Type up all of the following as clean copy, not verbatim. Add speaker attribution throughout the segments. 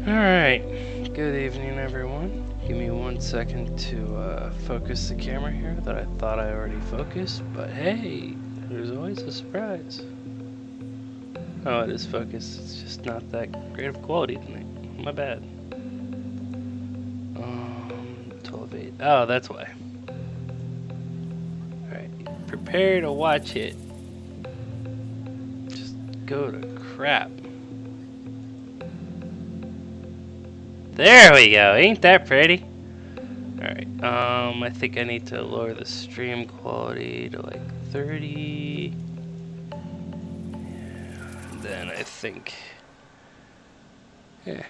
Speaker 1: Alright, good evening everyone. Give me 1 second to focus the camera here that I thought I already focused, but hey, there's always a surprise. Oh, it is focused, it's just not that great of quality tonight. My bad. 12:08. Oh, that's why. Alright, prepare to watch it. Just go to crap. There we go, ain't that pretty? Alright, I think I need to lower the stream quality to like 30. And then I think, yeah.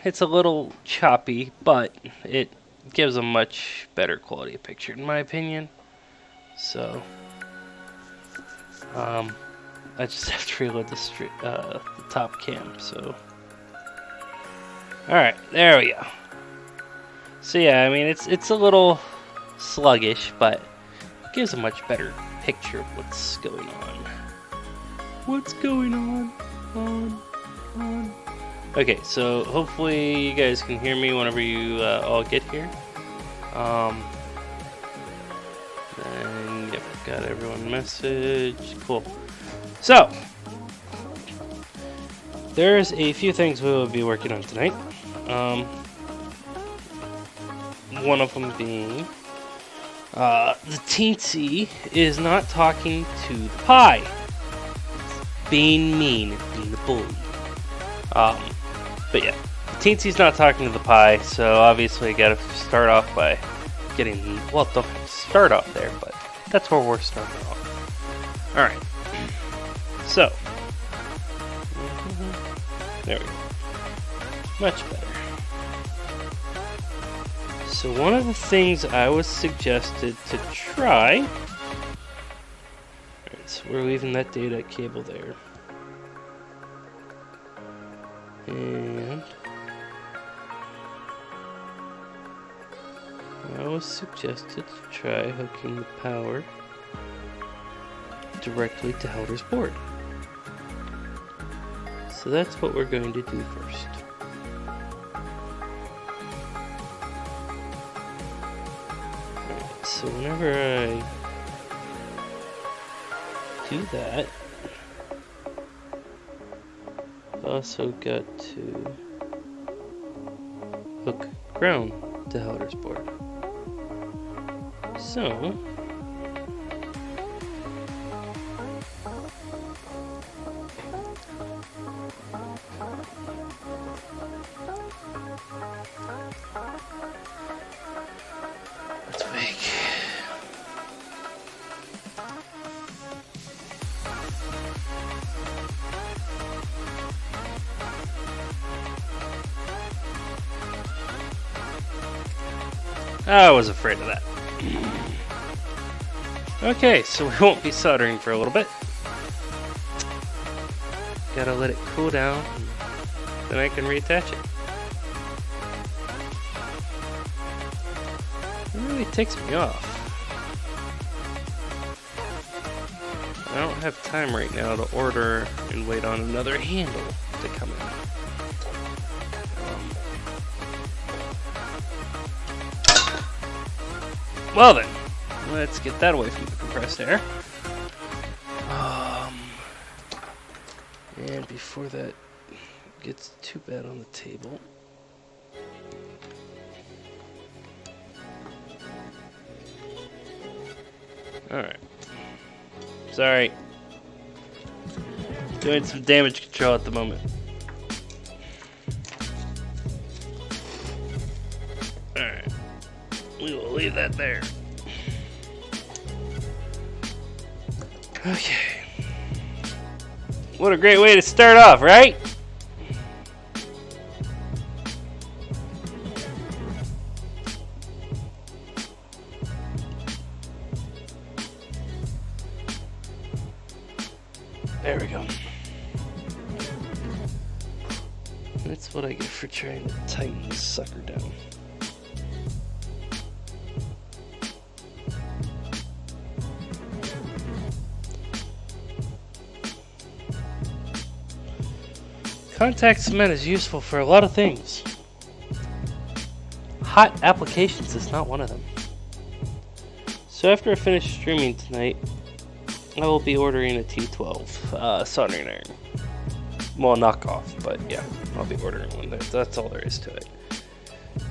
Speaker 1: It's a little choppy, but it gives a much better quality picture in my opinion. So, I just have to reload the top cam, so. Alright, there we go. So yeah, I mean, it's a little sluggish, but it gives a much better picture of what's going on. What's going on? Okay, so hopefully you guys can hear me whenever you all get here. And yep, got everyone message. Cool. So, there's a few things we will be working on tonight. One of them being the Teensy is not talking to the pie. It's being mean, it's being the bully. But yeah, the Teensy's not talking to the pie, so obviously I gotta start off by getting, well, don't start off there, but that's where we're starting off. Alright, so, there we go. Much better. So one of the things I was suggested to try, alright, so we're leaving that data cable there, and I was suggested to try hooking the power directly to Helder's board. So that's what we're going to do first. So whenever I do that, I've also got to hook ground to Helder's board. So let's make I was afraid of that. Okay, so we won't be soldering for a little bit. Gotta let it cool down, and then I can reattach it. It really ticks me off. I don't have time right now to order and wait on another handle to come in. Well then, let's get that away from the compressed air. And before that gets too bad on the table, alright. Sorry. Doing some damage control at the moment. Alright. We will leave that there. Okay. What a great way to start off, right? There we go. That's what I get for trying to tighten this sucker down. Contact cement is useful for a lot of things. Hot applications is not one of them. So after I finish streaming tonight, I will be ordering a T12 soldering iron. Well, knockoff, but yeah, I'll be ordering one. That's all there is to it.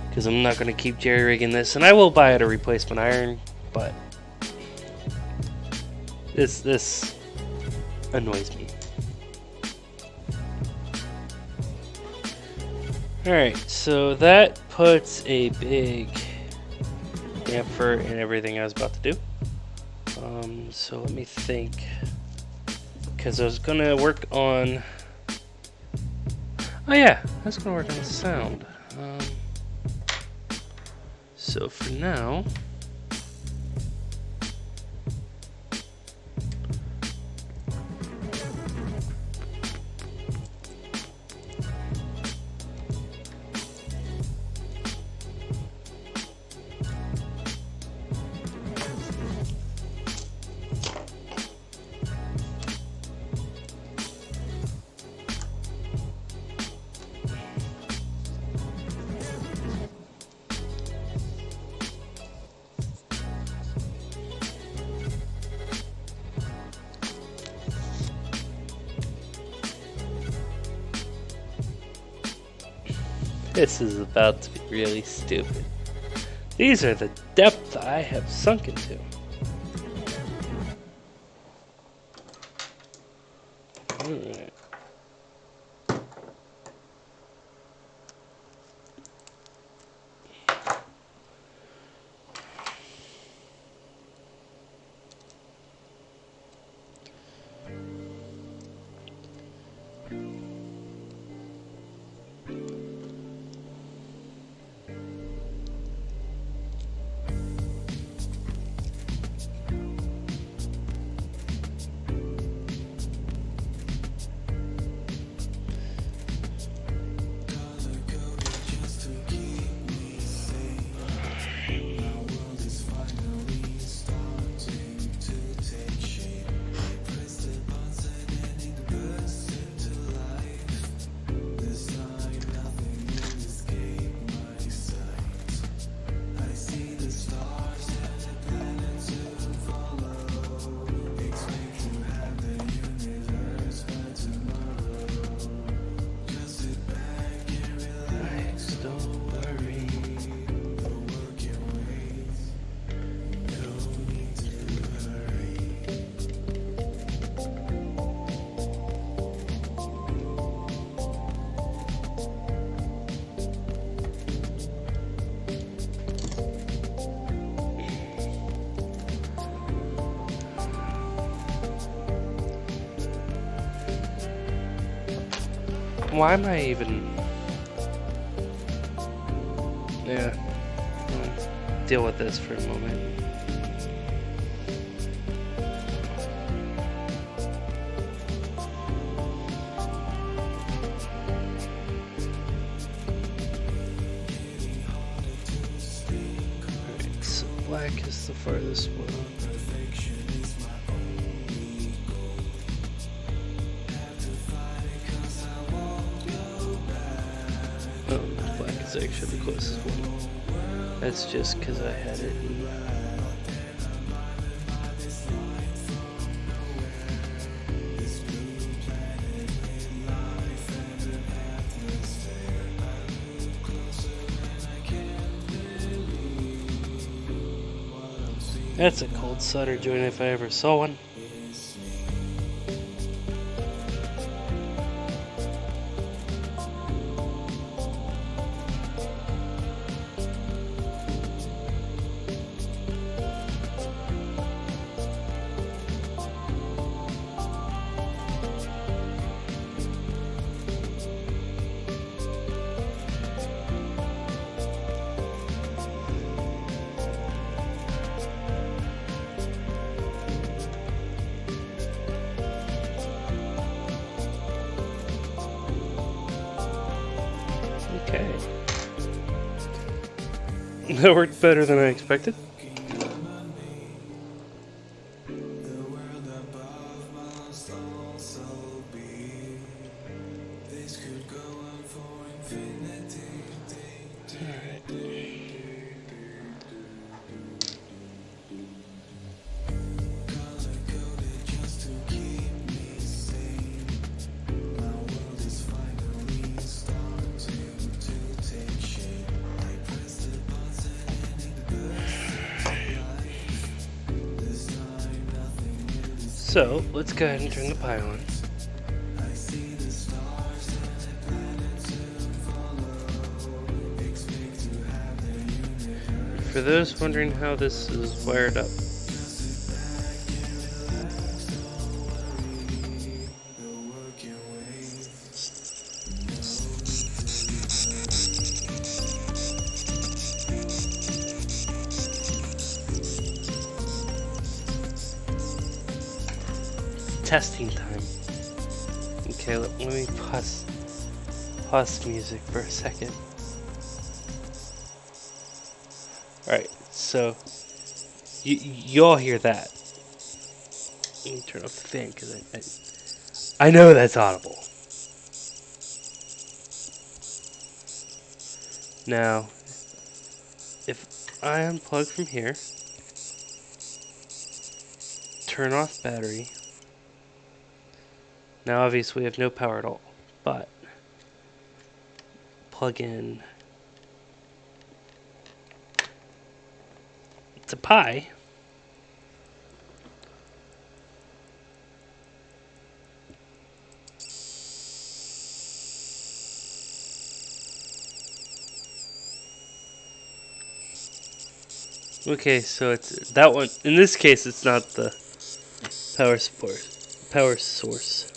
Speaker 1: Because I'm not going to keep jerry-rigging this, and I will buy it a replacement iron, but this annoys me. Alright, so that puts a big damper in everything I was about to do. So let me think. Because I was going to work on... Oh yeah, I was going to work on the sound. So for now... This is about to be really stupid. These are the depth I have sunk into. Alright. Why am I even... Yeah. Let's deal with this for a moment. Alright, so black is the farthest one. Actually the closest one. That's just because I had it. That's a cold solder joint if I ever saw one. Okay. That worked better than I expected. So let's go ahead and turn the Pi on. For those wondering how this is wired up, testing time. Okay, let me pause music for a second. Alright, so you all hear that. Let me turn off the fan because I know that's audible. Now, if I unplug from here, turn off battery. Now obviously we have no power at all, but plug in to Pi. Okay, so it's that one. In this case, it's not the power source.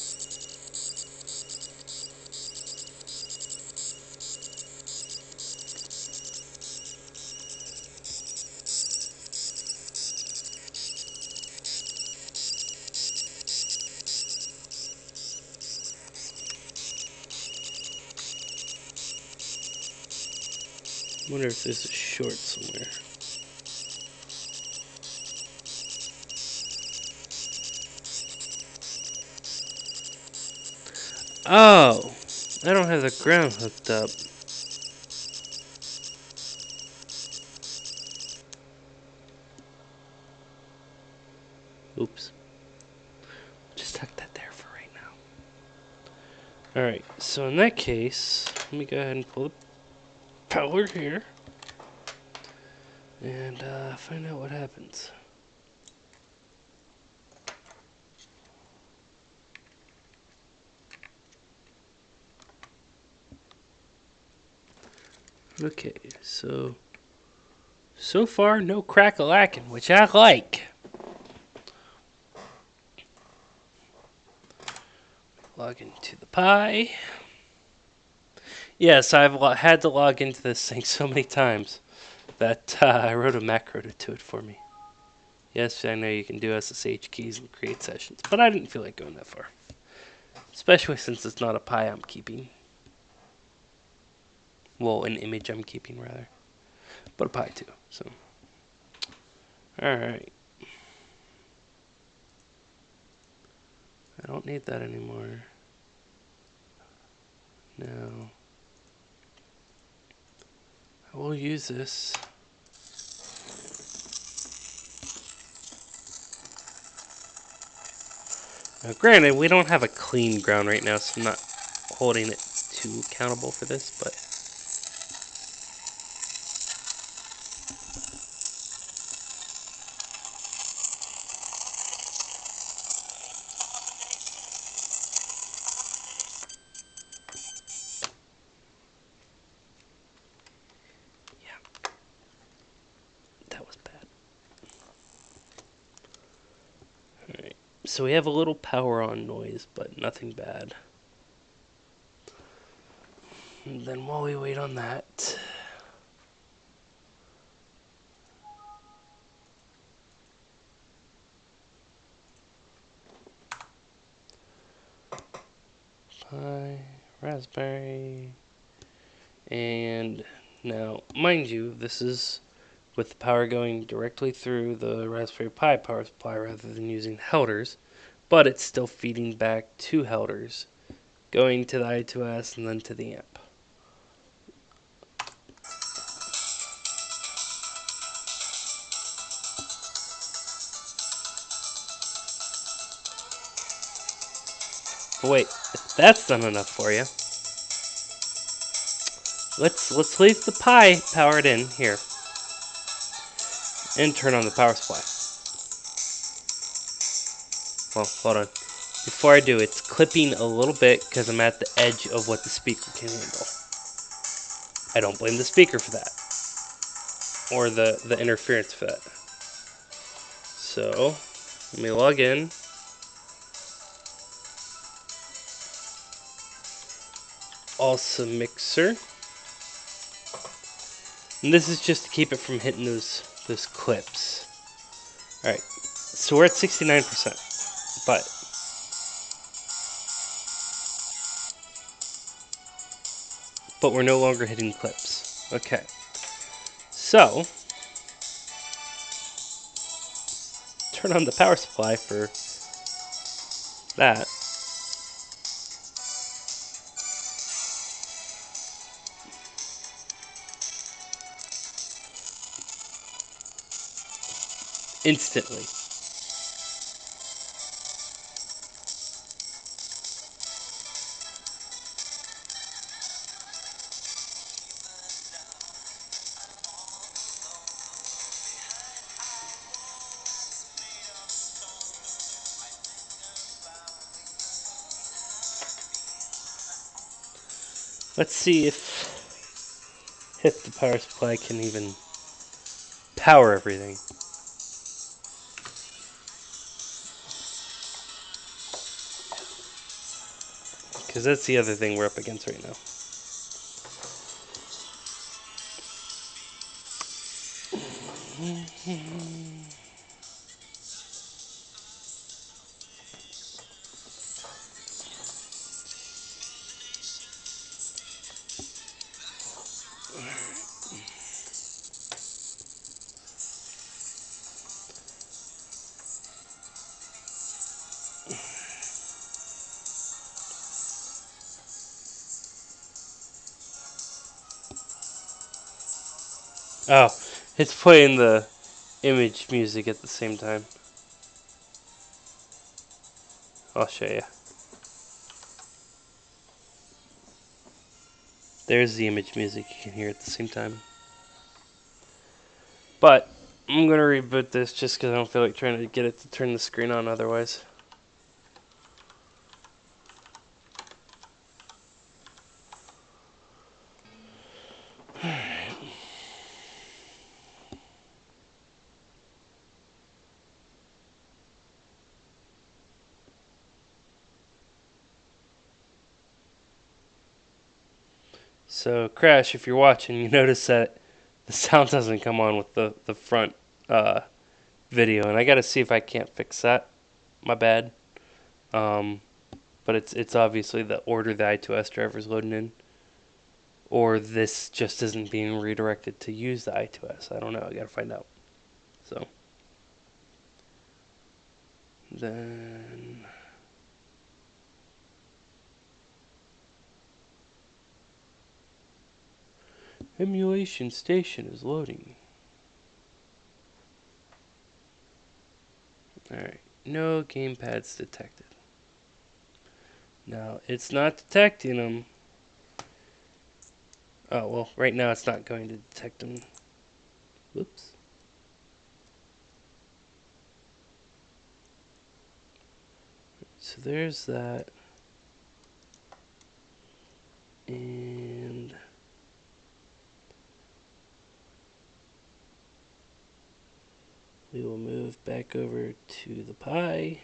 Speaker 1: I wonder if there's a short somewhere. Oh, I don't have the ground hooked up. Oops. Just tuck that there for right now. Alright, so in that case, let me go ahead and pull the power here. And find out what happens. Okay, so far no crack-a-lackin', which I like. Log into the Pi. Yes, I've had to log into this thing so many times that I wrote a macro to do it for me. Yes, I know you can do SSH keys and create sessions, but I didn't feel like going that far. Especially since it's not a Pi I'm keeping. Well, an image I'm keeping, rather. But a Pi too, so. Alright. I don't need that anymore. No. I will use this. Now, granted, we don't have a clean ground right now, so I'm not holding it too accountable for this, but yeah, that was bad. Alright, so we have a little power on noise, but nothing bad. And then while we wait on that, Pi, Raspberry, and now, mind you, this is with the power going directly through the Raspberry Pi power supply rather than using helders, but it's still feeding back to helders going to the I2S and then to the amp. But wait, if that's not enough for you, let's leave the Pi powered in here and turn on the power supply. Well, hold on. Before I do, it's clipping a little bit because I'm at the edge of what the speaker can handle. I don't blame the speaker for that, or the interference for that. So, let me log in. Awesome mixer. And this is just to keep it from hitting those clips. Alright, so we're at 69%, but we're no longer hitting clips. Okay, so turn on the power supply for that. Instantly. Let's see if the power supply can even power everything. Because that's the other thing we're up against right now. Oh, it's playing the image music at the same time. I'll show you. There's the image music you can hear at the same time. But I'm going to reboot this just because I don't feel like trying to get it to turn the screen on otherwise. So, Crash, if you're watching, you notice that the sound doesn't come on with the front video, and I got to see if I can't fix that. My bad. But it's obviously the order the I2S driver is loading in, or this just isn't being redirected to use the I2S. I don't know. I got to find out. So then emulation station is loading. Alright, no gamepads detected. Now, it's not detecting them. Oh, well, right now it's not going to detect them. Whoops. So there's that. And we will move back over to the Pi.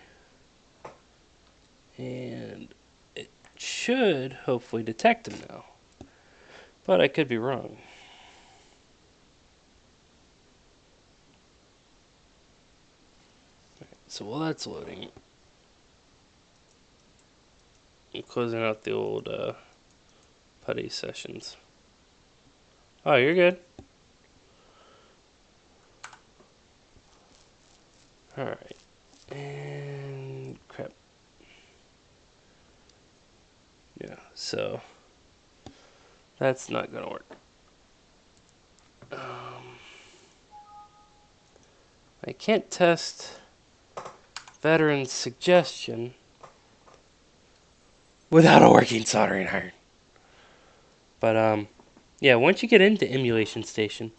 Speaker 1: And it should hopefully detect them now. But I could be wrong. So while that's loading, I'm closing out the old putty sessions. Oh, you're good. Alright. And crap. so that's not gonna work. I can't test veteran's suggestion without a working soldering iron. But yeah, once you get into Emulation Station,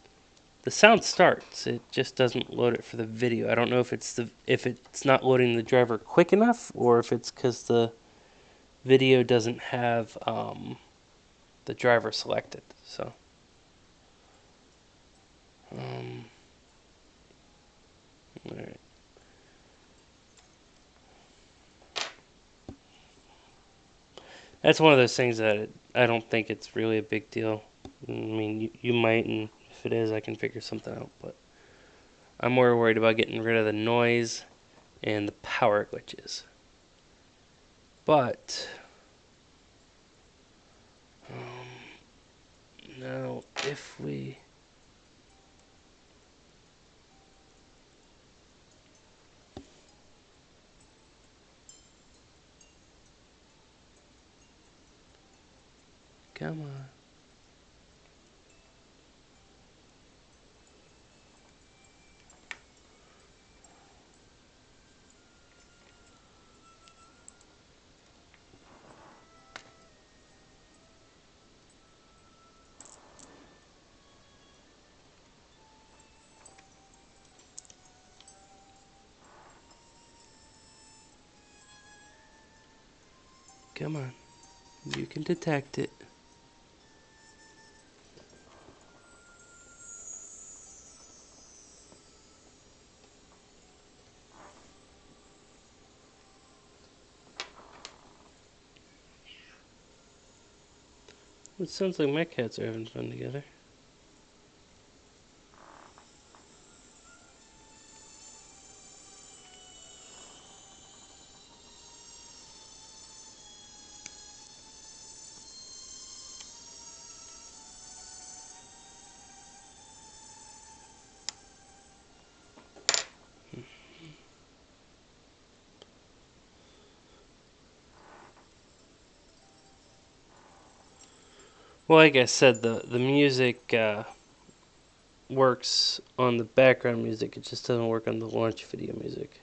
Speaker 1: the sound starts. It just doesn't load it for the video. I don't know if it's not loading the driver quick enough, or if it's because the video doesn't have the driver selected. So, all right. That's one of those things that I don't think it's really a big deal. I mean, you might, and if it is, I can figure something out. But I'm more worried about getting rid of the noise and the power glitches. But now, if we come on. Come on. You can detect it. It sounds like my cats are having fun together. Well, like I said, the music works on the background music. It just doesn't work on the launch video music.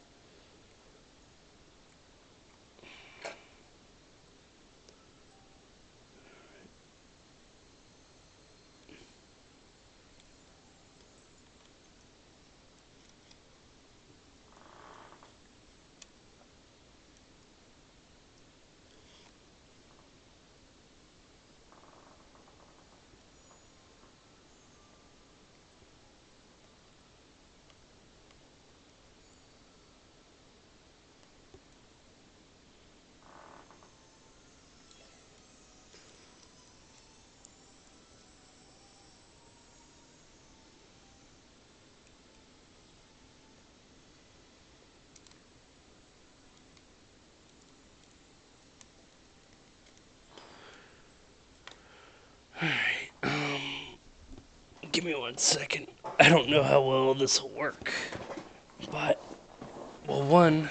Speaker 1: Give me 1 second. I don't know how well this will work. But, well, one,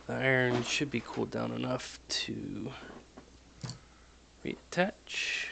Speaker 1: the iron should be cooled down enough to reattach.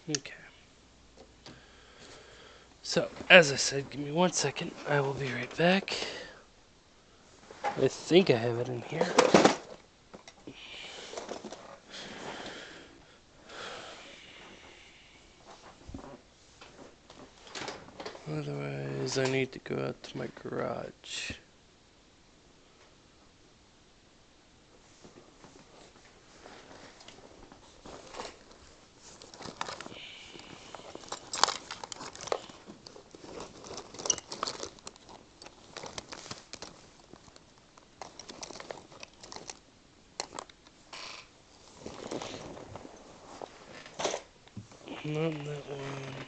Speaker 1: Okay. So, as I said, give me 1 second. I will be right back. I think I have it in here. Otherwise, I need to go out to my garage. Not that one.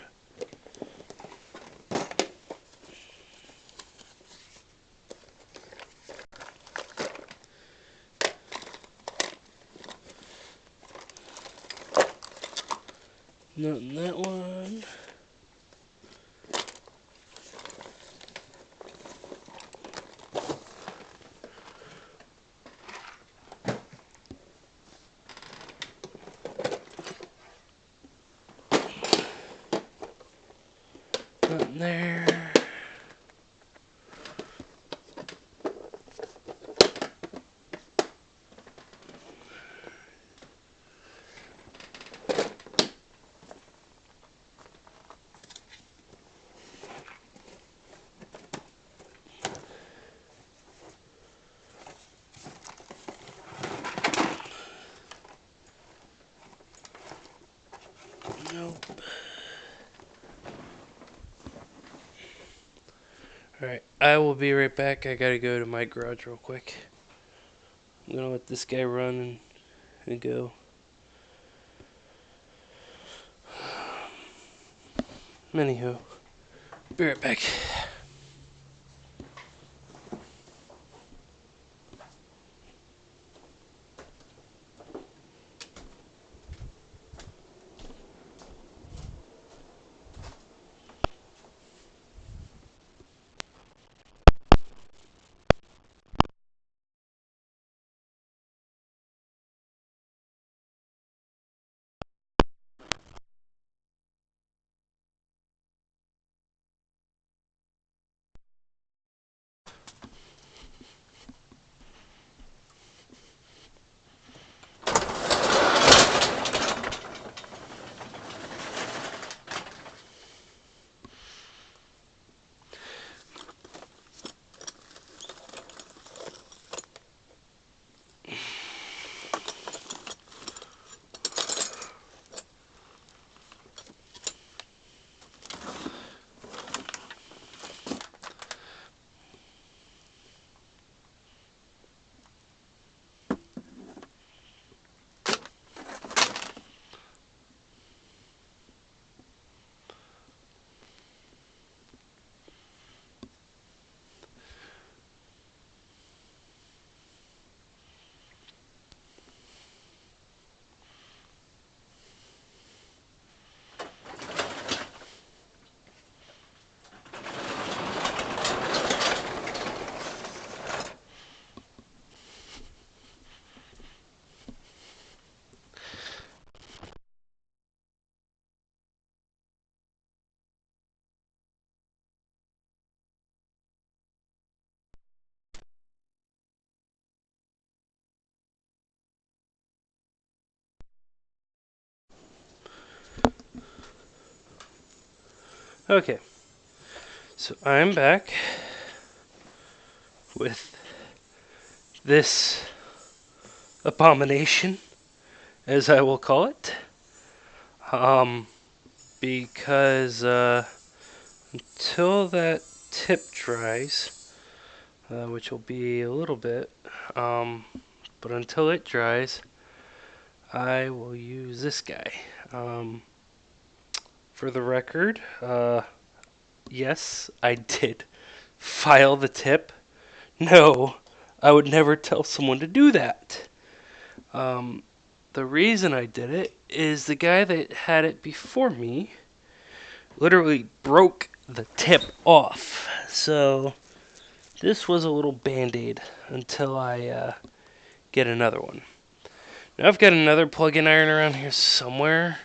Speaker 1: Not that one. Not there. Nope. Alright, I will be right back. I gotta go to my garage real quick. I'm gonna let this guy run and go. Anywho, be right back. Okay, so I'm back with this abomination, as I will call it. Um, because until that tip dries, which will be a little bit, but until it dries, I will use this guy. For the record, yes, I did file the tip. No, I would never tell someone to do that. Um, the reason I did it is the guy that had it before me literally broke the tip off. So this was a little band-aid until I get another one. Now I've got another plug-in iron around here somewhere,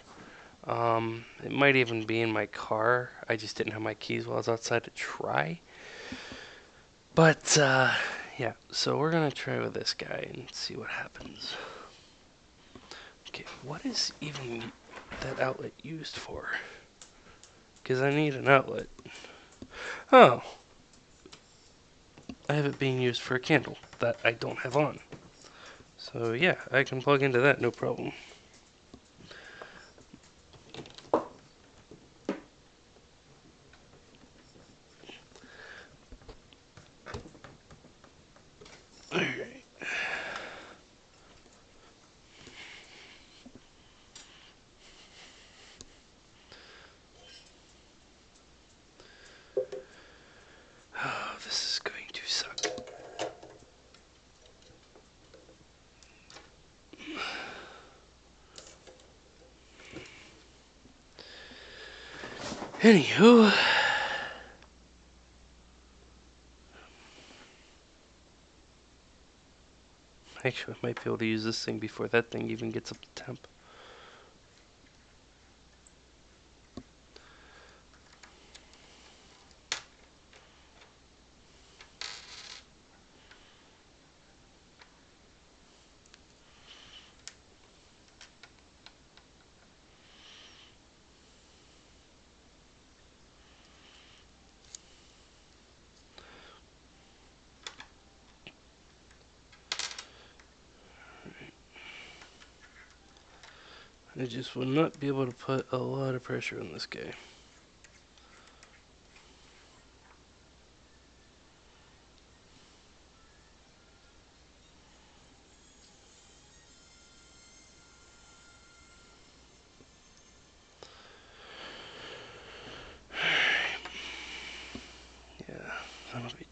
Speaker 1: It might even be in my car. I just didn't have my keys while I was outside to try. But, yeah, so we're gonna try with this guy and see what happens. Okay, what is even that outlet used for? Because I need an outlet. Oh. I have it being used for a candle that I don't have on. So yeah, I can plug into that, no problem. Alright. Oh, this is going to suck. Anywho. Actually, I might be able to use this thing before that thing even gets up to temp. I just will not be able to put a lot of pressure on this guy. Yeah, that'll be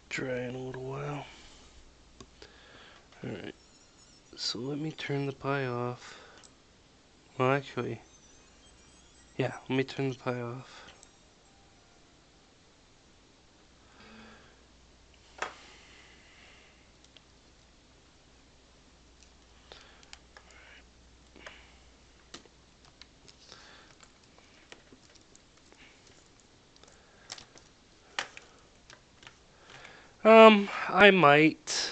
Speaker 1: dry in a little while. Alright, so let me turn the pie off. Well, actually, yeah, let me turn the pie off. I might.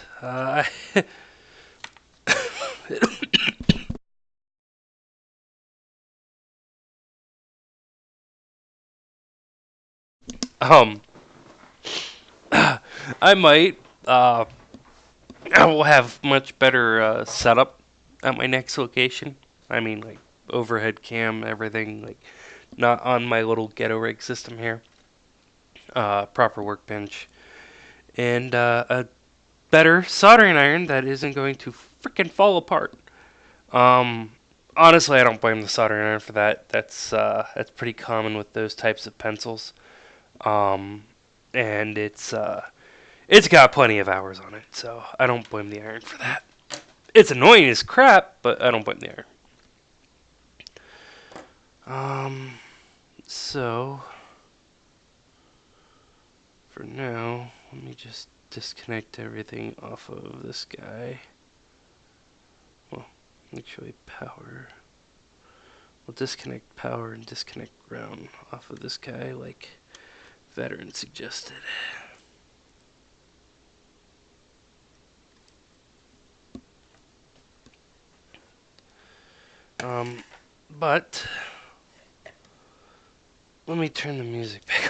Speaker 1: um, I might. I will have much better setup at my next location. I mean, like overhead cam, everything, like not on my little ghetto rig system here. Proper workbench, and a better soldering iron that isn't going to freaking fall apart. Um, Honestly, I don't blame the soldering iron for that. That's pretty common with those types of pencils. Um, and it's got plenty of hours on it, so I don't blame the iron for that. It's annoying as crap, but I don't blame the iron. So for now, let me just disconnect everything off of this guy. Well, actually power. We'll disconnect power and disconnect ground off of this guy like Veteran suggested. But let me turn the music back on.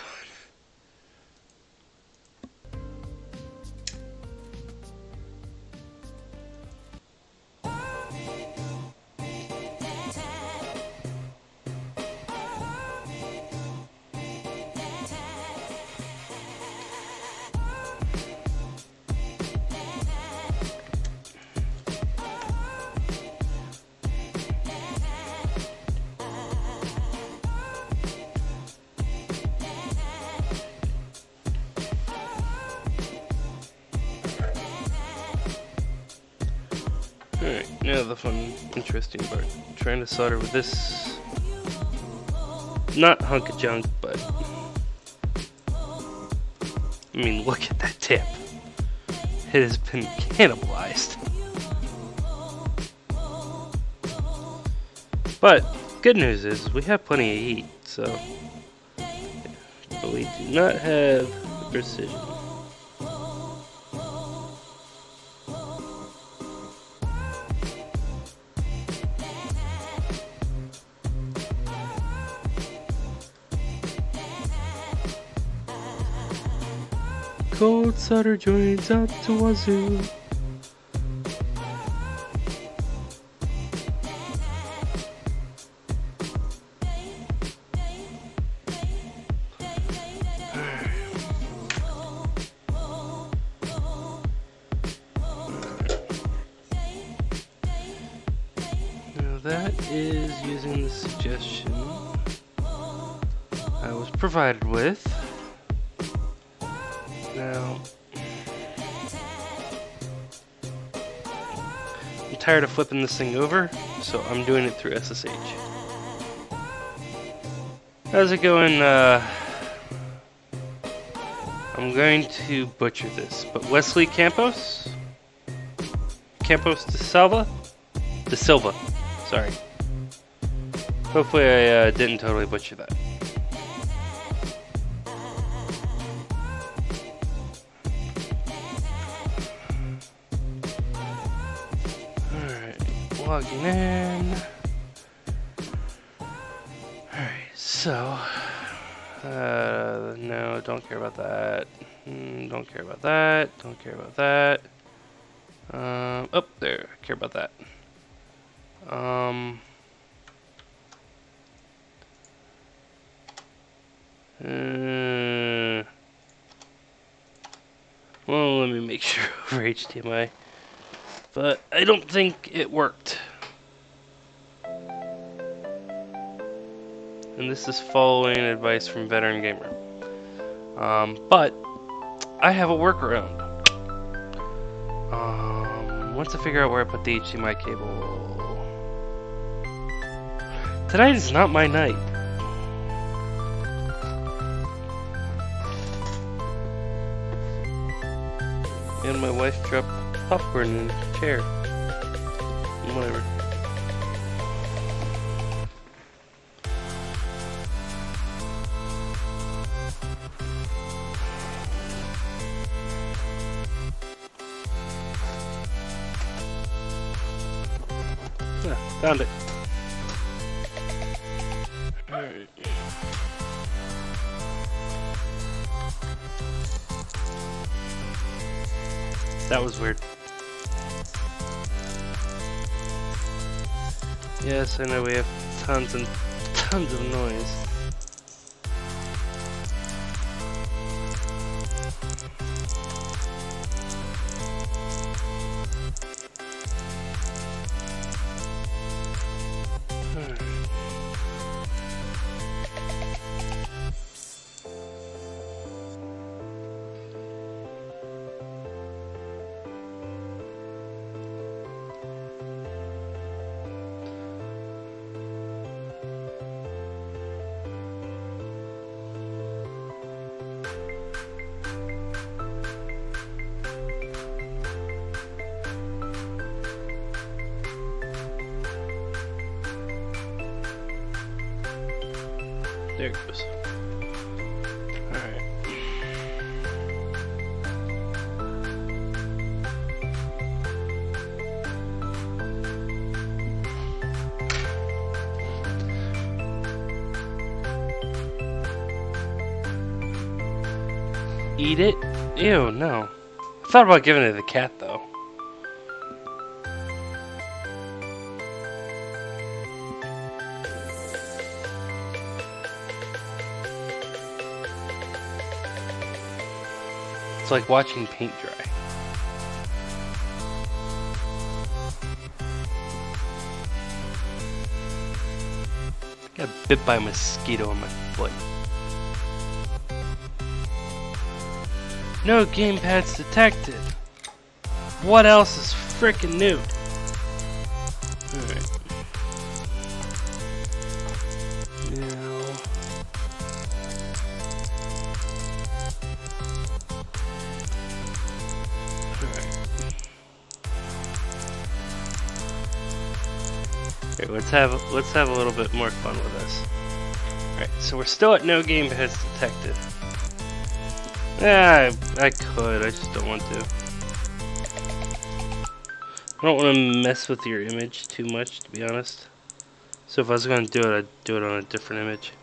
Speaker 1: Alright, now the fun, interesting part. Trying to solder with this, not hunk of junk, but I mean, look at that tip. It has been cannibalized. But good news is we have plenty of heat, so but we do not have the precision. Cold solder joints out to wazoo. Now that is using the suggestion I was provided with. Now, I'm tired of flipping this thing over, so I'm doing it through SSH. How's it going? I'm going to butcher this, but Wesley Campos De Silva, sorry. Hopefully I didn't totally butcher that. Logging in. Alright, so no, don't care about that. Don't care about that. Don't care about that. Oh, there, I care about that. Well, let me make sure over HDMI. But I don't think it worked. And this is following advice from Veteran Gamer. But I have a workaround. Once I figure out where I put the HDMI cable. Tonight is not my night. And my wife dropped popcorn in the chair. Whatever. Yeah, found it. Alright. That was weird. Yes, I know we have tons and tons of noise. There it goes. Alright. Eat it? Ew, no. I thought about giving it to the cat though. It's like watching paint dry. Got bit by a mosquito on my foot. No gamepads detected. What else is frickin' new? Alright. Now. Alright. Here, let's have a little bit more fun with this. Alright, so we're still at no game has detected. Yeah, I could, I just don't want to. I don't want to mess with your image too much, to be honest. So if I was going to do it, I'd do it on a different image.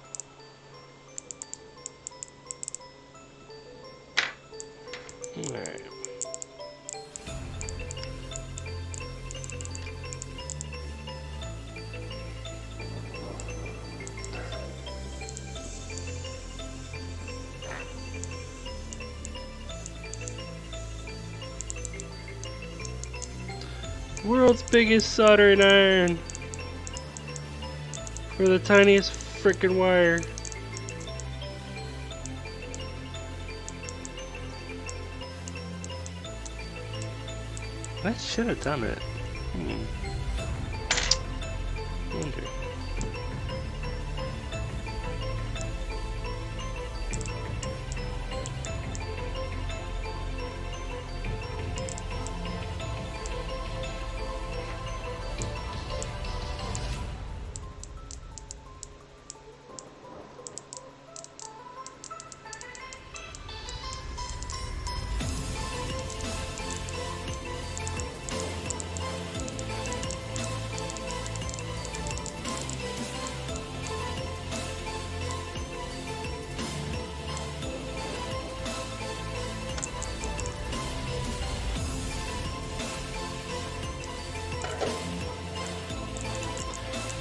Speaker 1: Alright. World's biggest soldering iron for the tiniest frickin' wire. I should have done it. Wonder.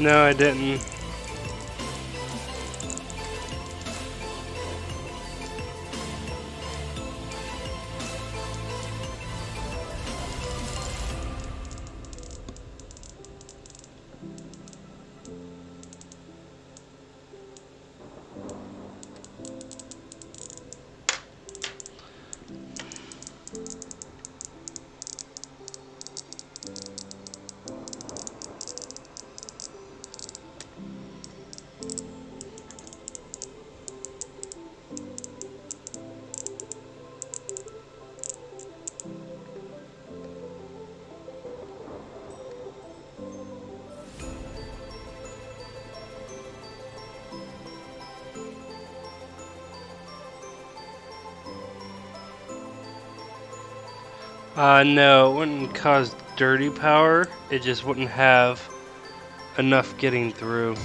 Speaker 1: No, I didn't. No, it wouldn't cause dirty power. It just wouldn't have enough getting through.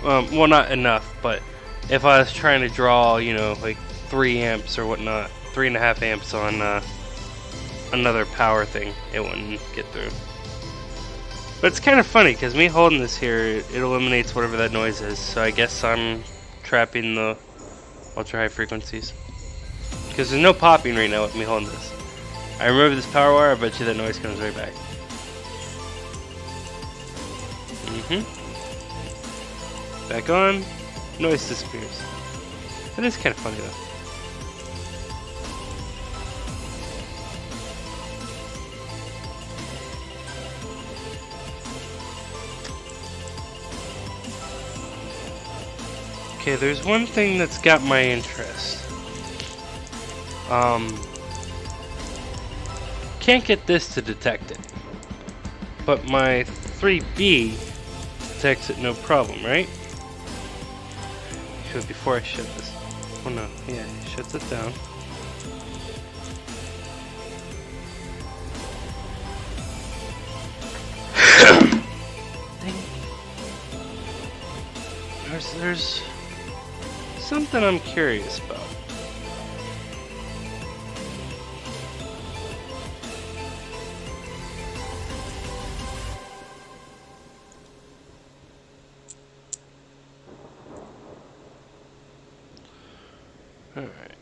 Speaker 1: Well, not enough, but if I was trying to draw, you know, like 3 amps or whatnot, 3.5 amps on another power thing, it wouldn't get through. But it's kind of funny because me holding this here, it eliminates whatever that noise is. So I guess I'm trapping the ultra high frequencies because there's no popping right now with me holding this. I remove this power wire, I bet you that noise comes right back. Back on, noise disappears. That is kind of funny though. Okay, there's one thing that's got my interest. Can't get this to detect it, but my 3B detects it no problem, right? Should before I shut this. Oh no, yeah, it shuts it down. There's something I'm curious about. Alright.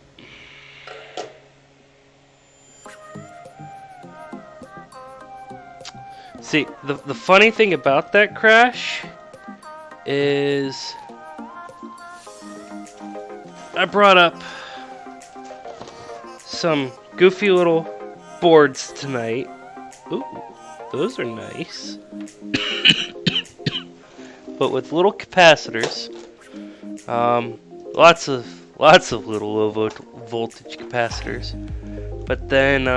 Speaker 1: See, the funny thing about that crash is I brought up some goofy little boards tonight. Ooh, those are nice. But with little capacitors. Lots of little low voltage capacitors. But then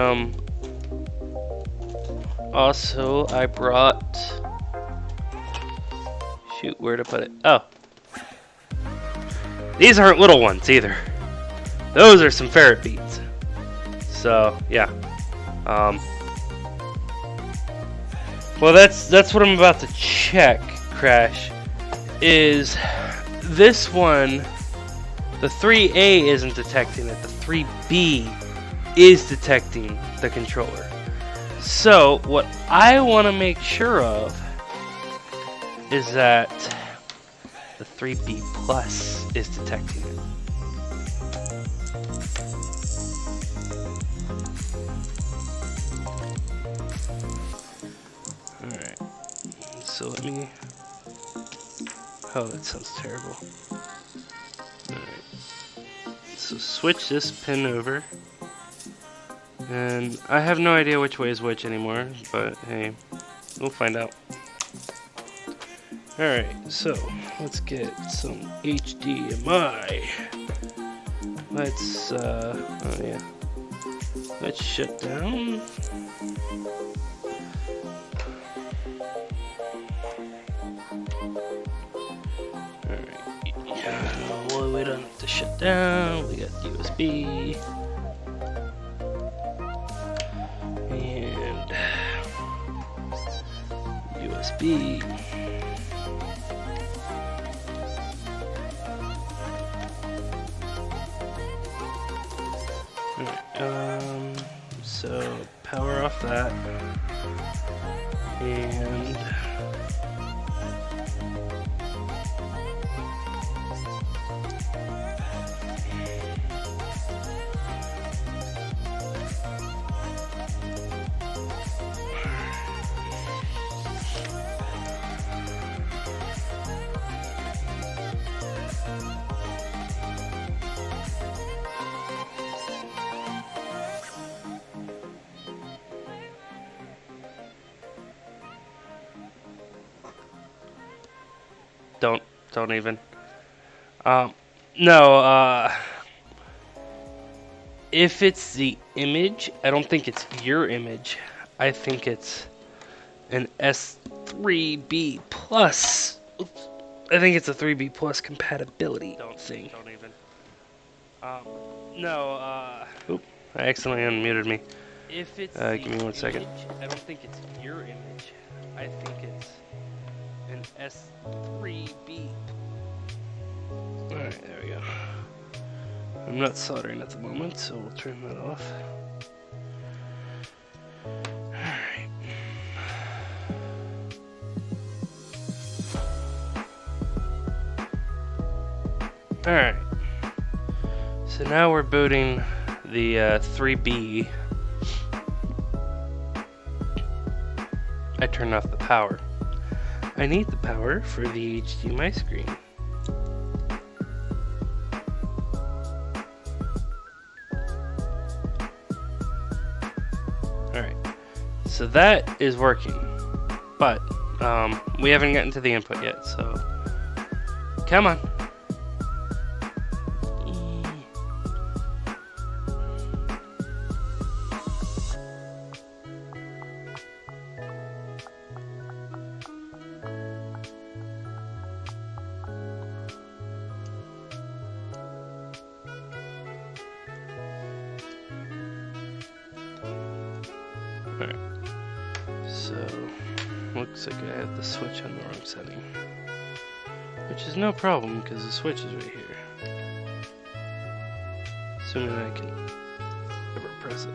Speaker 1: also I brought Shoot, where to put it? Oh. These aren't little ones either. Those are some ferret beads. So, yeah. Well, that's what I'm about to check, Crash. Is this one, the 3A isn't detecting it, the 3B is detecting the controller. So, what I want to make sure of is that the 3B plus is detecting it. Alright, so let me... Oh, that sounds terrible. Alright, so switch this pin over. And I have no idea which way is which anymore, but hey, we'll find out. Alright, so let's get some HDMI. Let's, oh yeah. Let's shut down. Alright, yeah, well, we don't have to shut down. We got USB. And USB. Alright, so power off that. And don't even. No, if it's the image, I don't think it's your image. I think it's an S3B plus. Oops. I think it's a 3B plus compatibility. Don't even. No, Oop, I accidentally unmuted me. If it's give me 1 second. I don't think it's your image. I think it's an S3B. Alright, there we go. I'm not soldering at the moment, so we'll turn that off. Alright. Alright. So now we're booting the 3B. I turned off the power. I need the power for the HDMI screen. Alright, so that is working, but we haven't gotten to the input yet, so come on. Alright, so looks like I have the switch on the wrong setting, which is no problem because the switch is right here. Assuming I can ever press it.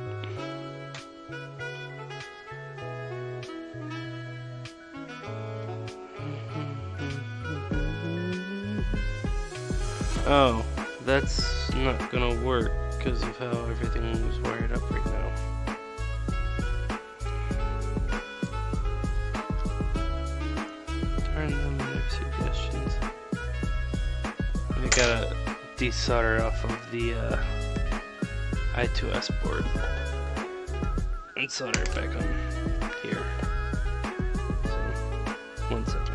Speaker 1: Oh, that's not gonna work because of how everything is wired up right now. Suggestions. I gotta desolder off of the I2S board and solder it back on here. So, 1 second.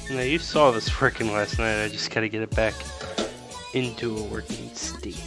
Speaker 1: Now you saw this working last night, I just gotta get it back into a working state.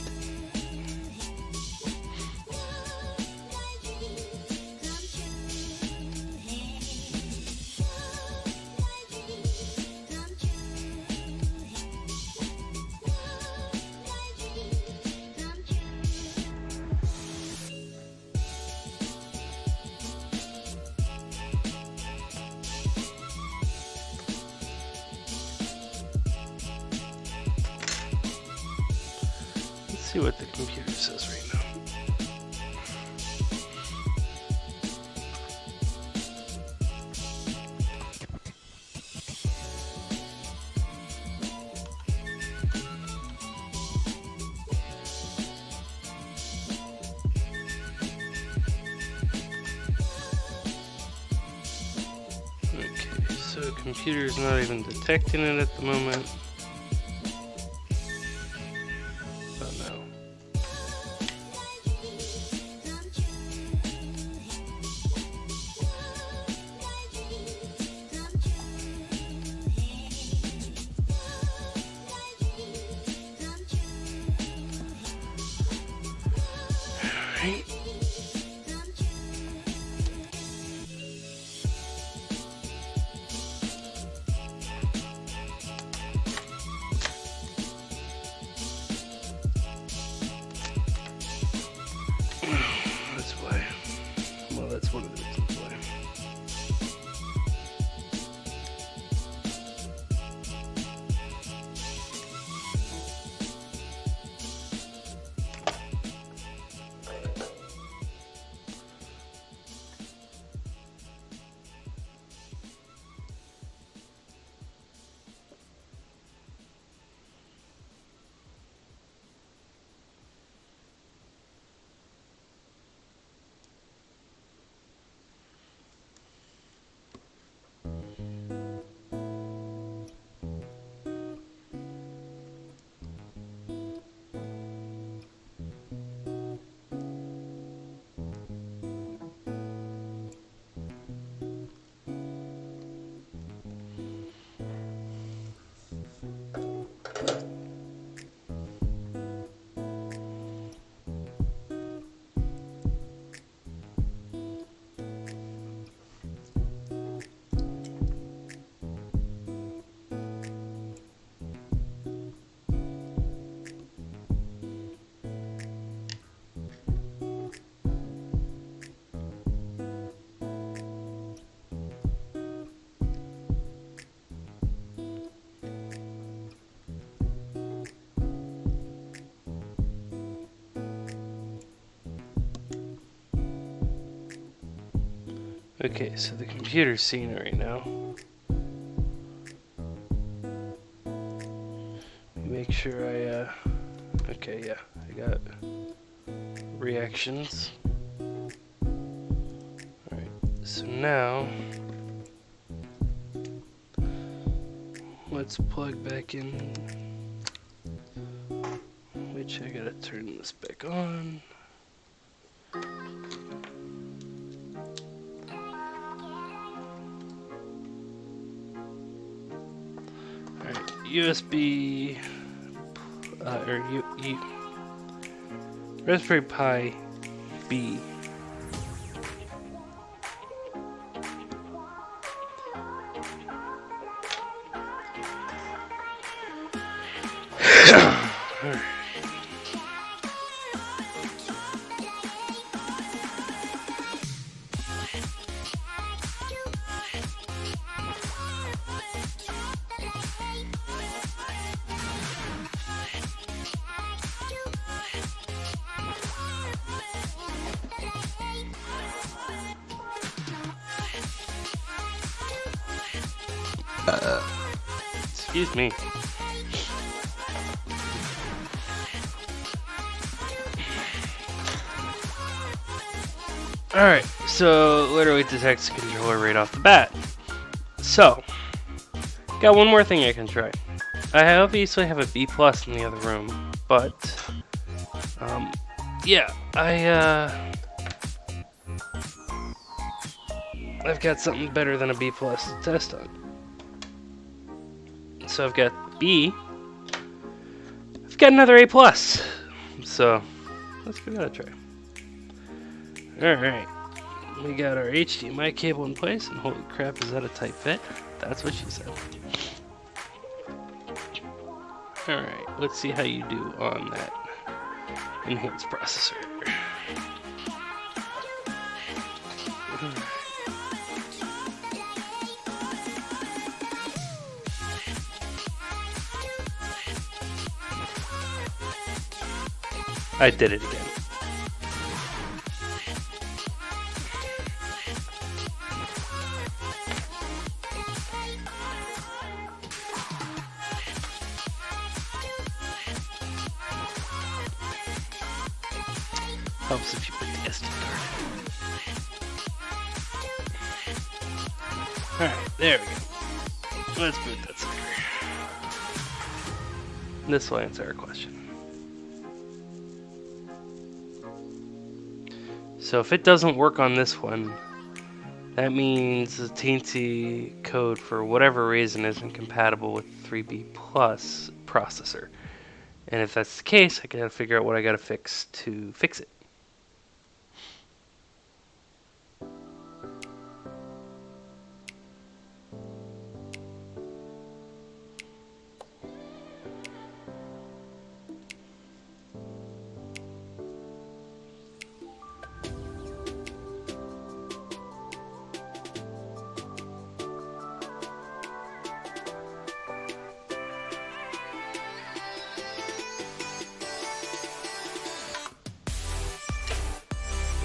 Speaker 1: Let's see what the computer says right now. Okay, so computer's not even detecting it at the moment. Oh no. Alright. That's why. Well, that's one of the reasons why. Okay, so the computer's seeing it right now. Make sure I, okay, yeah, I got reactions. Alright, so now, let's plug back in, which I gotta turn this back on. USB or Raspberry Pi B. Excuse me. Alright, so literally detects the controller right off the bat. So, got one more thing I can try. I obviously have a B+ in the other room, but yeah, I've got something better than a B+ to test on. So I've got B. I've got another A+. So let's give that a try. Alright. We got our HDMI cable in place, and holy crap, is that a tight fit? That's what she said. Alright, let's see how you do on that enhanced processor. I did it again. Helps if you put the SD card. Alright, there we go. Let's boot that sucker. This will answer our question. So if it doesn't work on this one, that means the TNC code for whatever reason isn't compatible with 3B plus processor. And if that's the case, I gotta figure out what I gotta fix to fix it.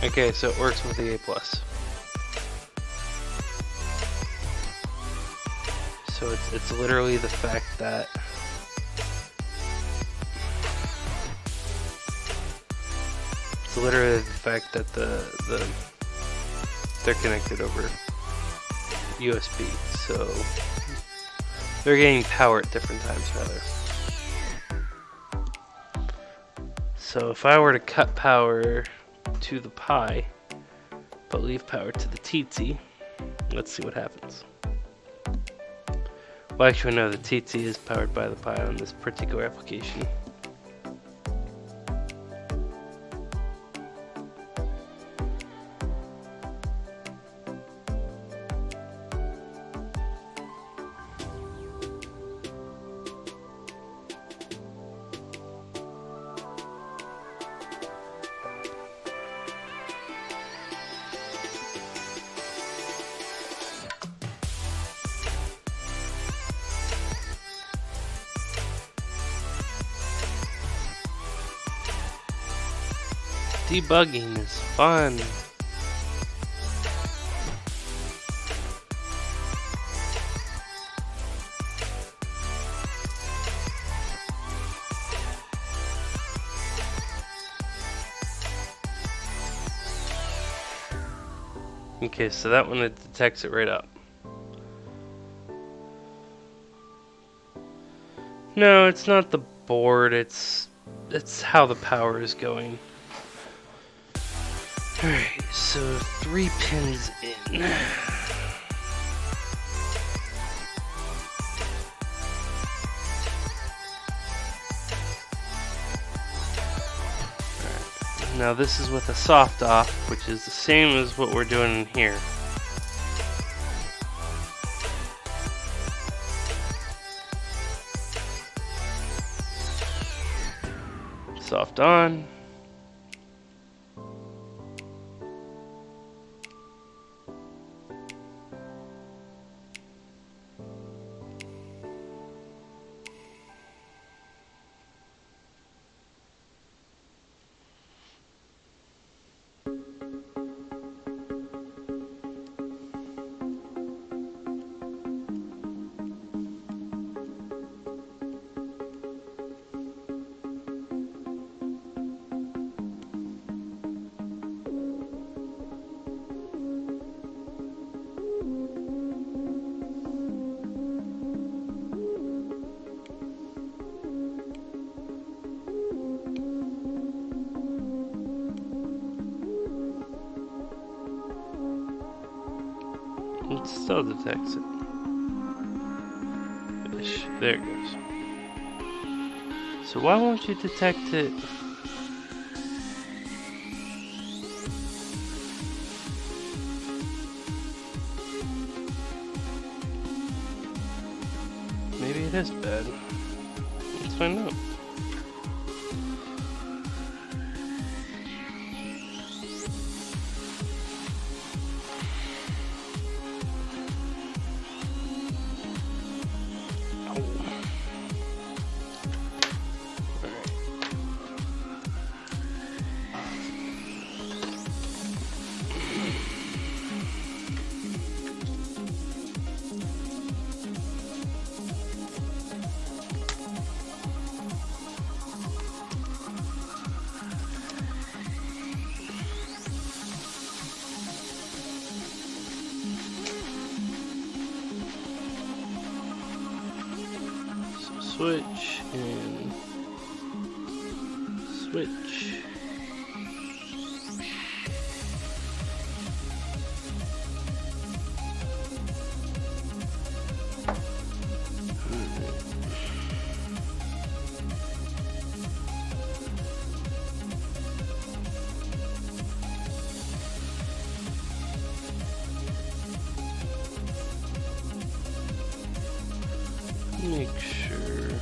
Speaker 1: Okay, so it works with the A+. So it's literally the fact that they're connected over USB, so they're getting power at different times rather. So if I were to cut power to the Pi, but leave power to the TT, let's see what happens. Well, actually, no, the TT is powered by the Pi on this particular application. Debugging is fun. Okay, so that one, it detects it right up. No, it's not the board, it's how the power is going. Alright, so 3 pins in. Alright, now this is with a soft off, which is the same as what we're doing in here. Soft on. It still detects it. Ish. There it goes. So why won't you detect it? Maybe it is bad. Let's find out. Switch and switch. Make sure.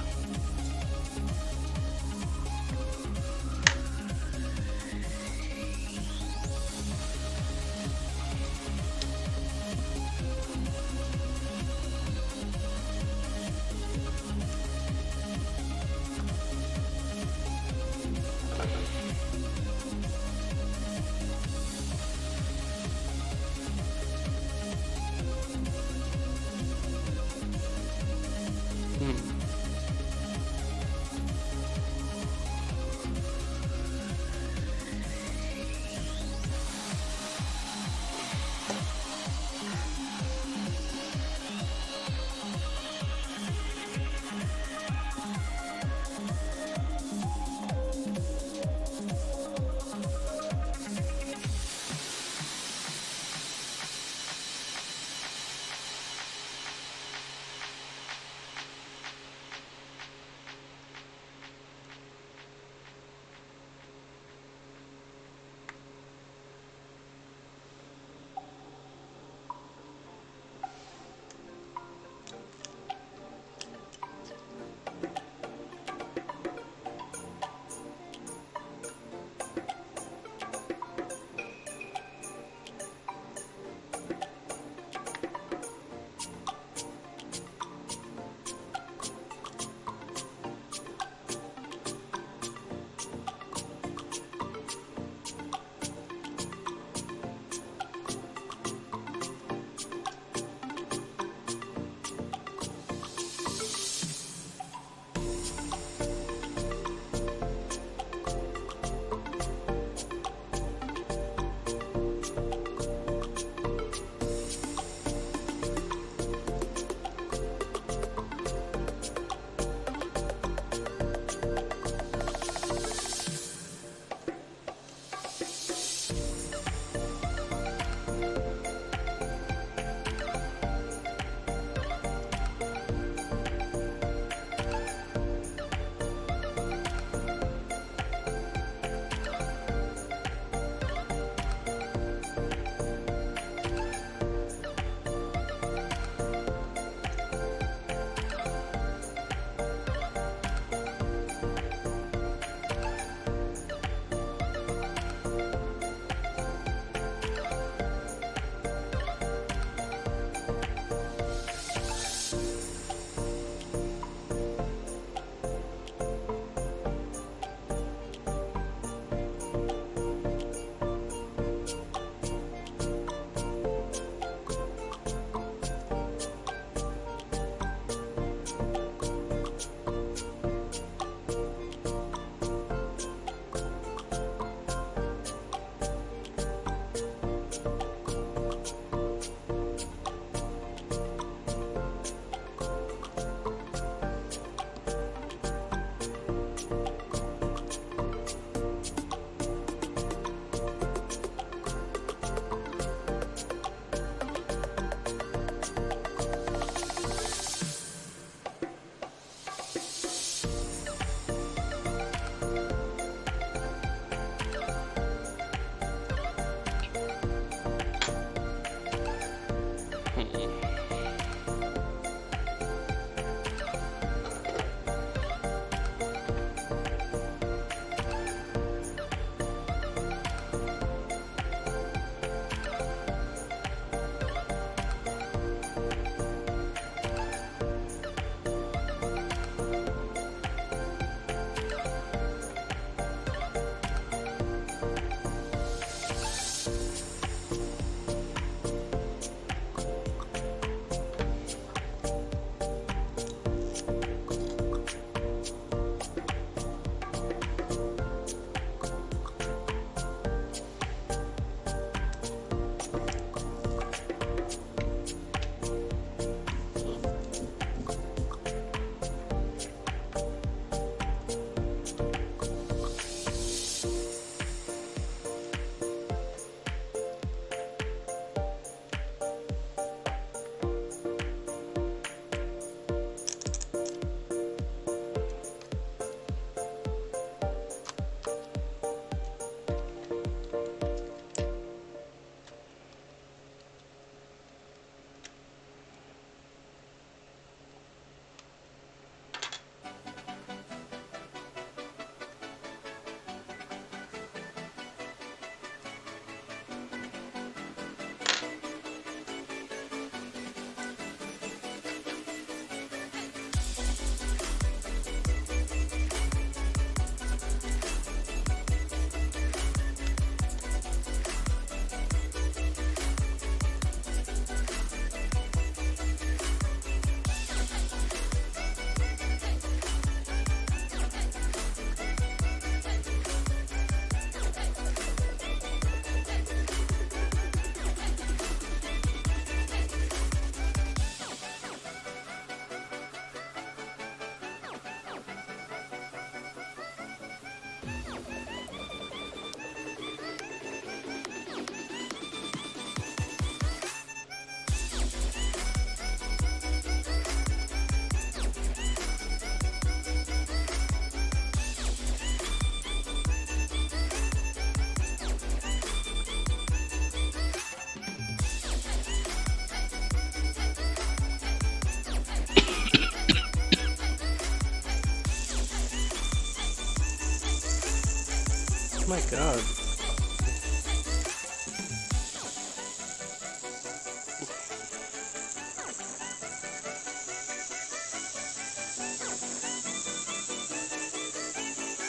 Speaker 1: my god.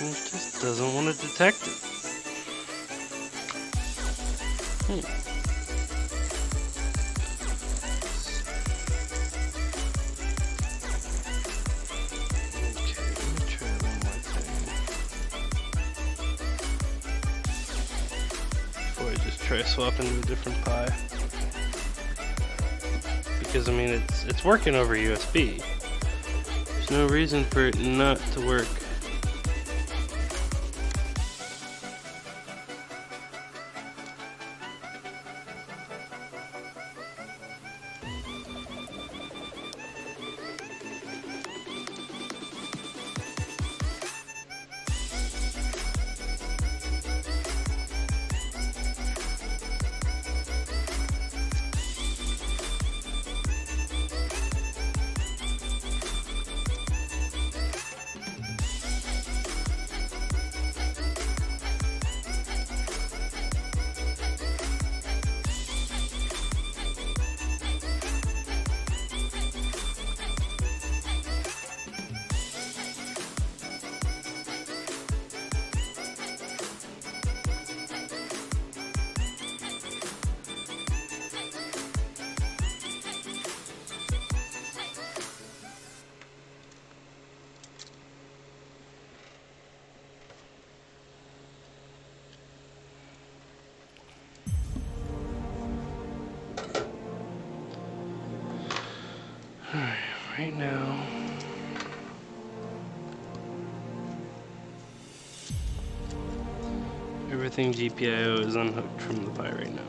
Speaker 1: It just doesn't want to detect it. Okay, let me try one more thing. Before I just try swapping to a different Pi. Because I mean it's working over USB. There's no reason for it not to work. Right now, everything GPIO is unhooked from the Pi right now.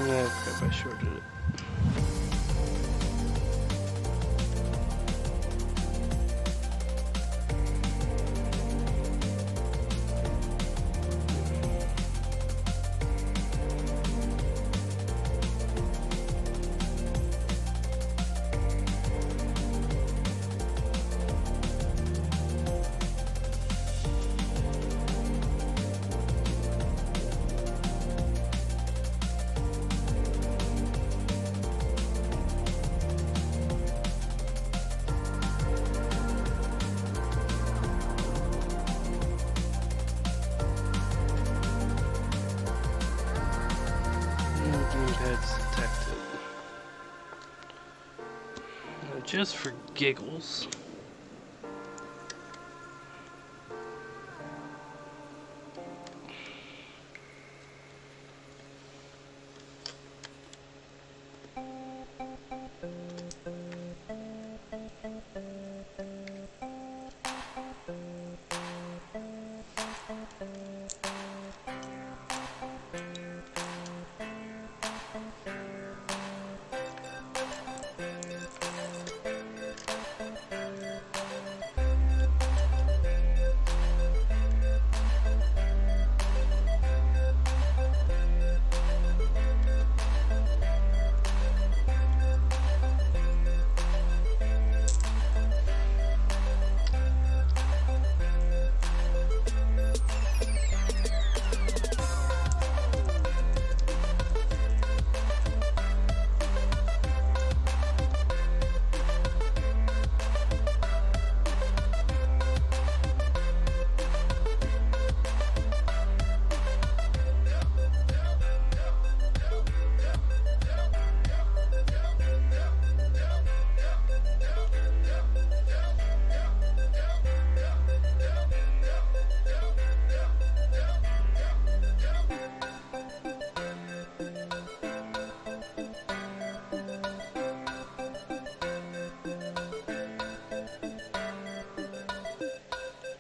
Speaker 1: Yeah, crap, I shorted it. just for giggles.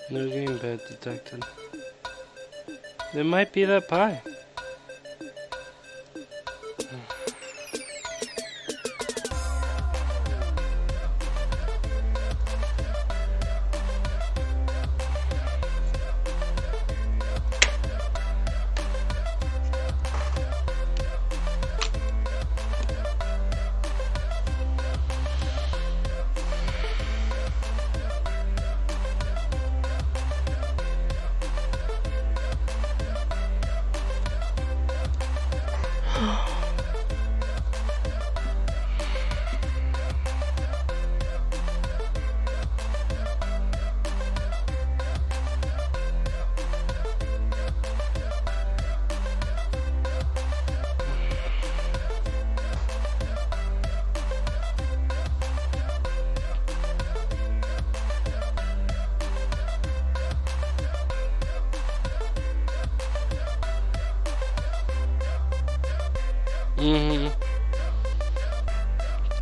Speaker 1: No gamepad detected. It might be that pie.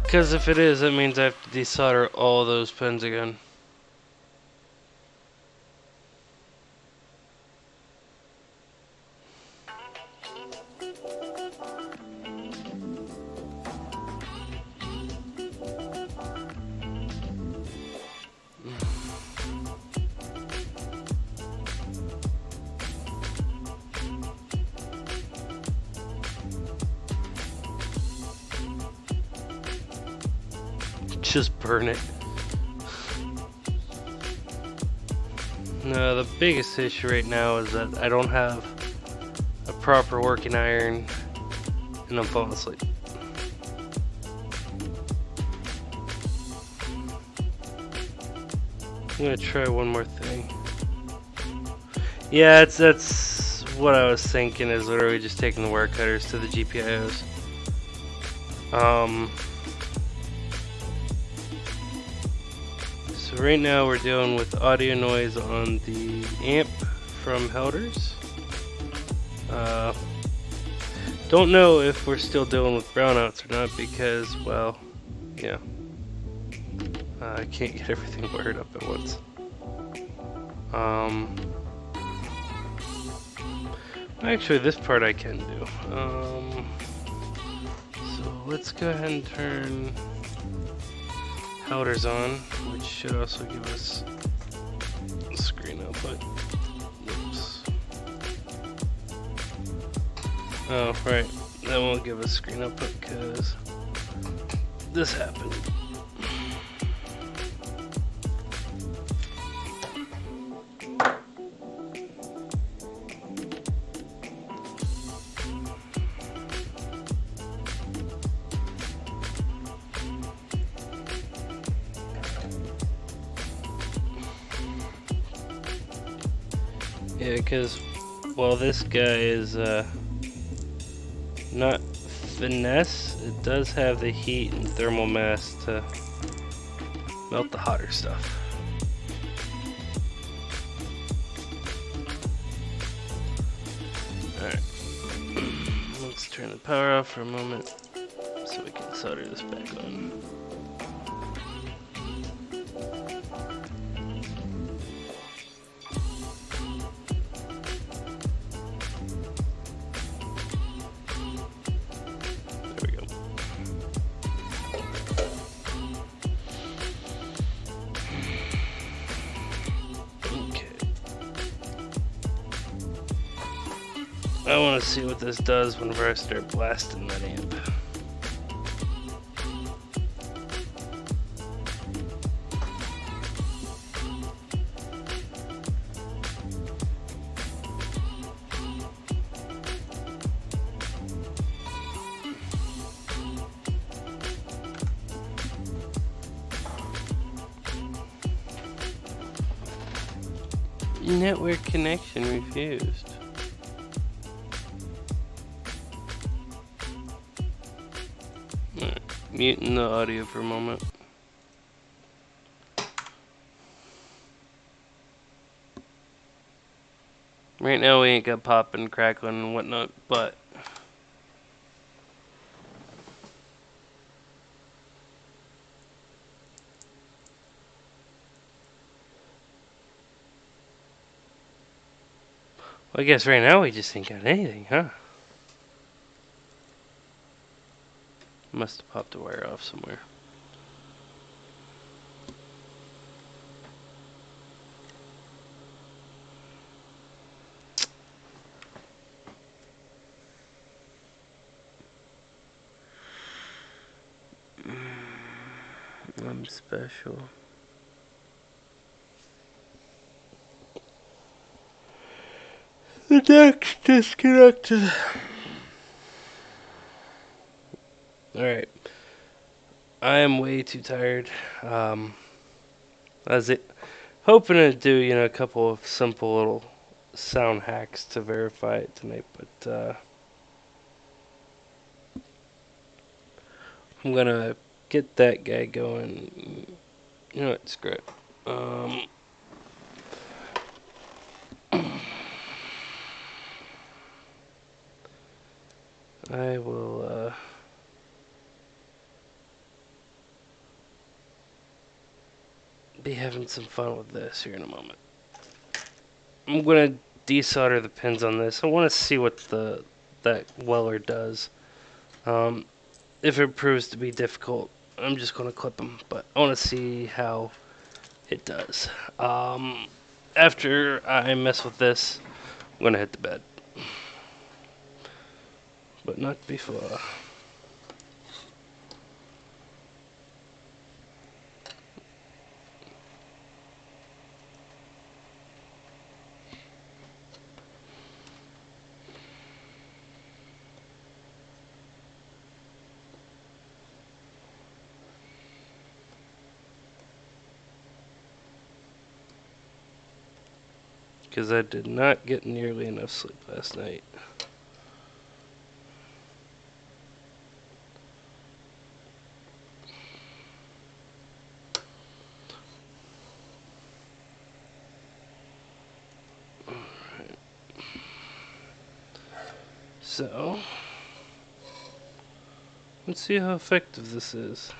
Speaker 1: Because if it is, that means I have to desolder all those pins again. Just burn it. No, the biggest issue right now is that I don't have a proper working iron and I'm falling asleep. I'm gonna try one more thing. Yeah, that's what I was thinking, is literally just taking the wire cutters to the GPIOs. So right now we're dealing with audio noise on the amp from Helders. Don't know if we're still dealing with brownouts or not because, well, yeah. I can't get everything wired up at once. Actually, this part I can do. So let's go ahead and turn Helders on, which should also give us screen output. Oops. Oh, right. That won't give us screen output because this happened. Yeah, because, well, this guy is not finesse. It does have the heat and thermal mass to Melt the hotter stuff. Alright. Let's turn the power off for a moment so we can solder this back on. There we go. Okay. I want to see what this does whenever I start blasting that amp. Network connection refused. Alright, muting the audio for a moment. Right now we ain't got popping, crackling, and whatnot, but well, I guess right now we just ain't got anything, huh? Must have popped a wire off somewhere. I'm special. The deck's disconnected. Alright. I am way too tired. I was hoping to do, a couple of simple little sound hacks to verify it tonight, but I'm gonna get that guy going. You know what? Screw it. I will be having some fun with this here in a moment. I'm gonna desolder the pins on this. I want to see what that weller does. If it proves to be difficult, I'm just gonna clip them. But I want to see how it does. After I mess with this, I'm gonna hit the bed, but not before. Because I did not get nearly enough sleep last night. Alright. So, let's see how effective this is.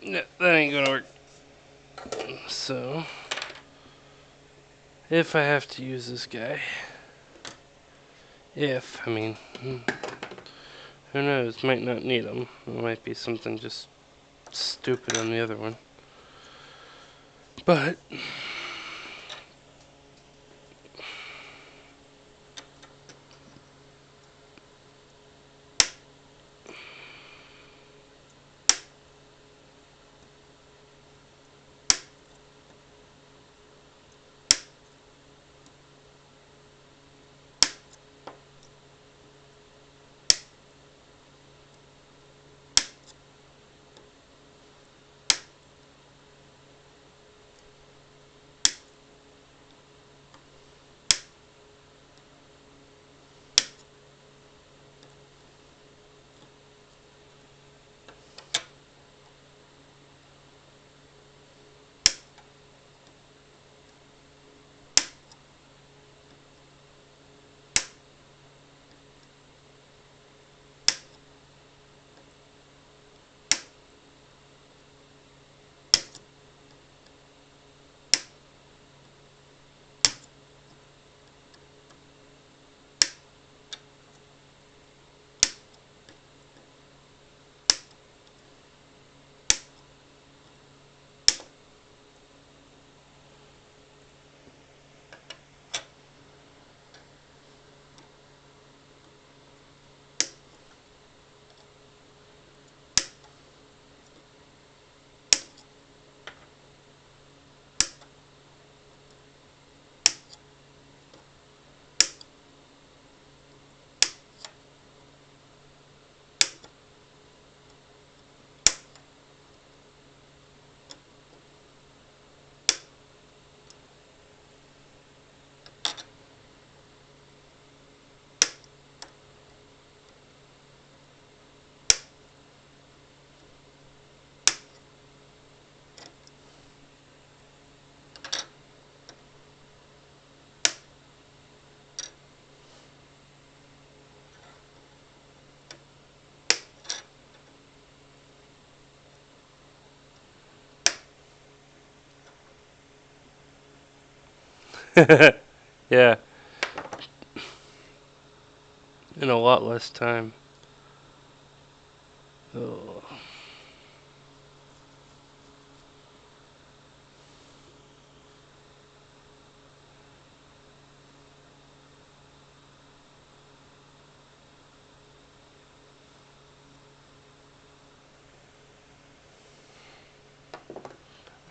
Speaker 1: No, that ain't gonna work. So, if I have to use this guy, I mean, who knows, might not need him. There might be something just stupid on the other one. But, yeah, in a lot less time. Oh.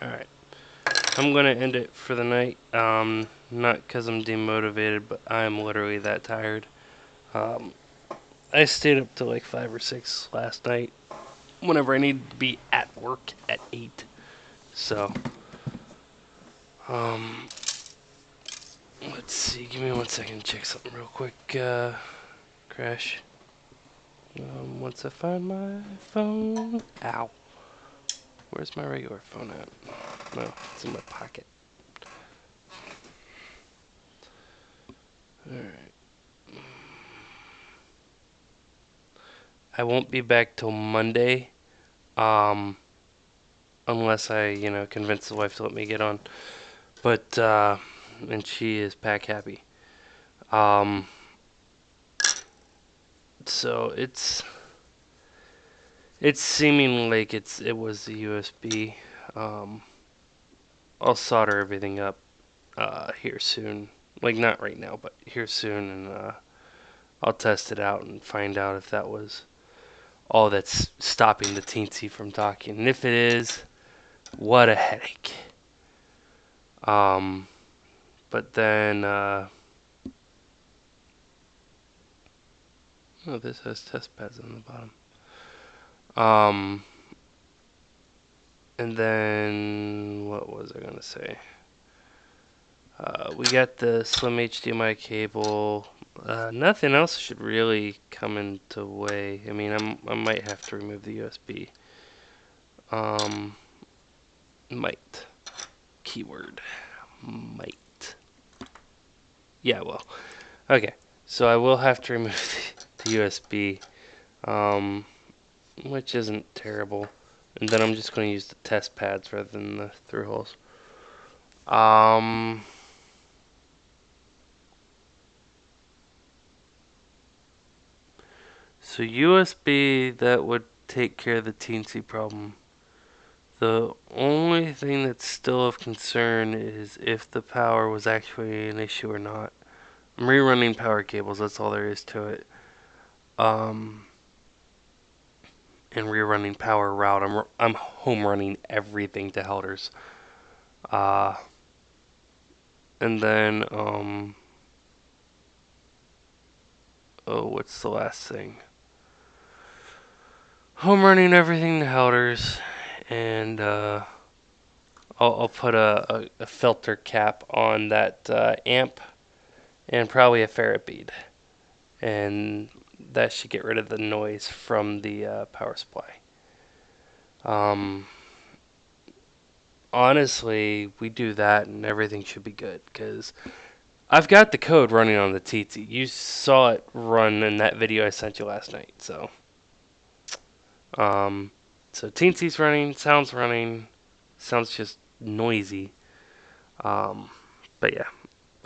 Speaker 1: Alright, I'm gonna end it for the night. Not because I'm demotivated, but I'm literally that tired. Um, I stayed up till like 5 or 6 last night whenever I needed to be at work at 8. So, um, let's see. Give me 1 second to check something real quick. Crash. Once I find my phone. Ow. Where's my regular phone at? No, it's in my pocket. Alright. I won't be back till Monday. Um, unless I, convince the wife to let me get on. But, and she is pack happy. Um, so it's seeming like it was the USB. Um, I'll solder everything up here soon. Like not right now, but here soon, and I'll test it out and find out if that was all that's stopping the teensy from talking. And if it is, what a headache. Um, but then oh, this has test pads on the bottom. And then what was I gonna say? We got the slim HDMI cable. Nothing else should really come into way. I mean, I might have to remove the USB. Might. Keyword. Might. Yeah, well. Okay. So I will have to remove the USB, which isn't terrible. And then I'm just going to use the test pads rather than the through holes. Um, so USB, that would take care of the teensy problem. The only thing that's still of concern is if the power was actually an issue or not. I'm rerunning power cables, that's all there is to it. And rerunning power route. I'm home running everything to headers. Uh, and then, oh, what's the last thing? Home running everything to headers, and I'll put a filter cap on that amp, and probably a ferrite bead, and that should get rid of the noise from the power supply. Honestly, we do that and everything should be good, because I've got the code running on the TT. You saw it run in that video I sent you last night. Um, so TT's running, sounds just noisy. But yeah,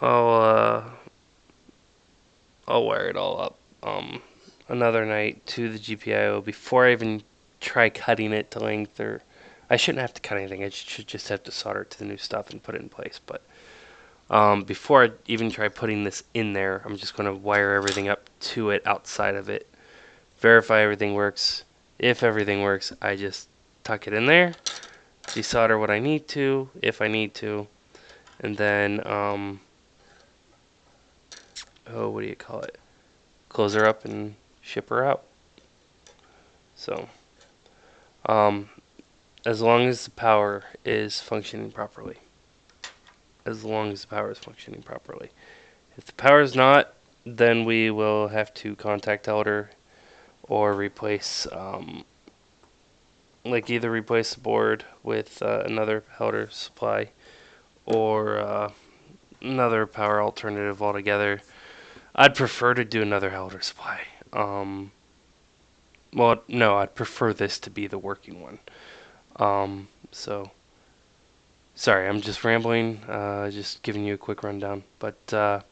Speaker 1: I'll uh, I'll wire it all up another night to the GPIO before I even try cutting it to length. Or I shouldn't have to cut anything. I should just have to solder it to the new stuff and put it in place. But before I even try putting this in there, I'm just going to wire everything up to it outside of it, verify everything works. If everything works, I just tuck it in there, desolder what I need to, if I need to, and then, oh, what do you call it? Close her up and ship her out. So, um, as long as the power is functioning properly. As long as the power is functioning properly. If the power is not, then we will have to contact Elder or replace, like either replace the board with another Elder supply or another power alternative altogether. I'd prefer to do another Elder supply. Well, no, I'd prefer this to be the working one. So, sorry, I'm just rambling, just giving you a quick rundown. But I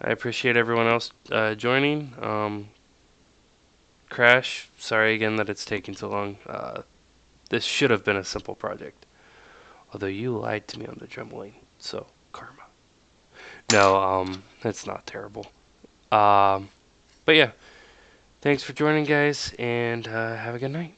Speaker 1: appreciate everyone else joining. Crash, sorry again that it's taking so long. This should have been a simple project. Although you lied to me on the drumline, so karma. No, it's not terrible. But yeah, thanks for joining, guys, and have a good night.